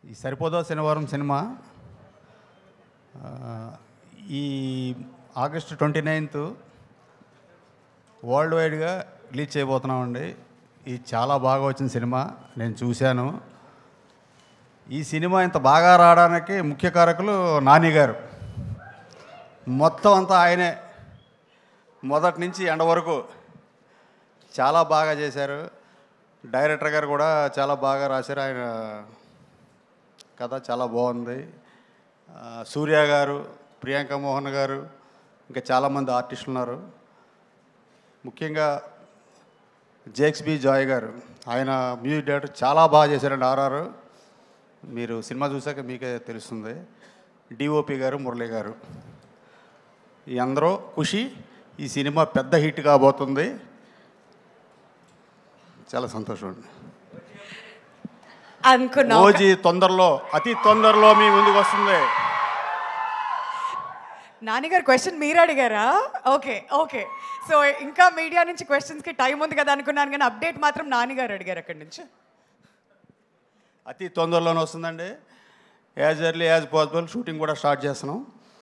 ఈ సరిపోదా శనివారం సినిమా ఈ ఆగస్టు 29 వరల్డ్ వైడ్గా రిలీజ్ చేయబోతున్నామండి. ఇది చాలా బాగా వచ్చిన సినిమా, నేను చూశాను. ఈ సినిమా ఇంత బాగా రావడానికి ముఖ్య కారకులు నాని గారు. మొత్తం అంతా ఆయనే, మొదటి నుంచి ఎండ వరకు చాలా బాగా చేశారు. డైరెక్టర్ గారు కూడా చాలా బాగా రాశారు. ఆయన కథ చాలా బాగుంది. సూర్య గారు, ప్రియాంక మోహన్ గారు, ఇంకా చాలామంది ఆర్టిస్టులు ఉన్నారు. ముఖ్యంగా జేక్స్బీ జాయ్ గారు, ఆయన మ్యూజిక్ డైరెక్టర్ చాలా బాగా చేశారండి. ఆర్ఆర్ మీరు సినిమా చూసాక మీకే తెలుస్తుంది. డిఓపి గారు, మురళి గారు, ఈ అందరూ ఖుషి. ఈ సినిమా పెద్ద హిట్ కాబోతుంది. చాలా సంతోషం అండి. ఓజీ తొందరలో, అతి తొందరలో మీ ముందుకు వస్తుంది. నాన్నగారు క్వశ్చన్ మీరు అడిగారా? Okay okay. సో ఇంకా మీడియా నుంచి క్వశ్చన్స్కి టైం ఉంది కదా అనుకున్నాను, కానీ అప్డేట్ మాత్రం నాన్నగారు అడిగారు అక్కడి నుంచి. అతి తొందరలోనే వస్తుందండి. As early as possible shooting కూడా స్టార్ట్ చేస్తున్నాం.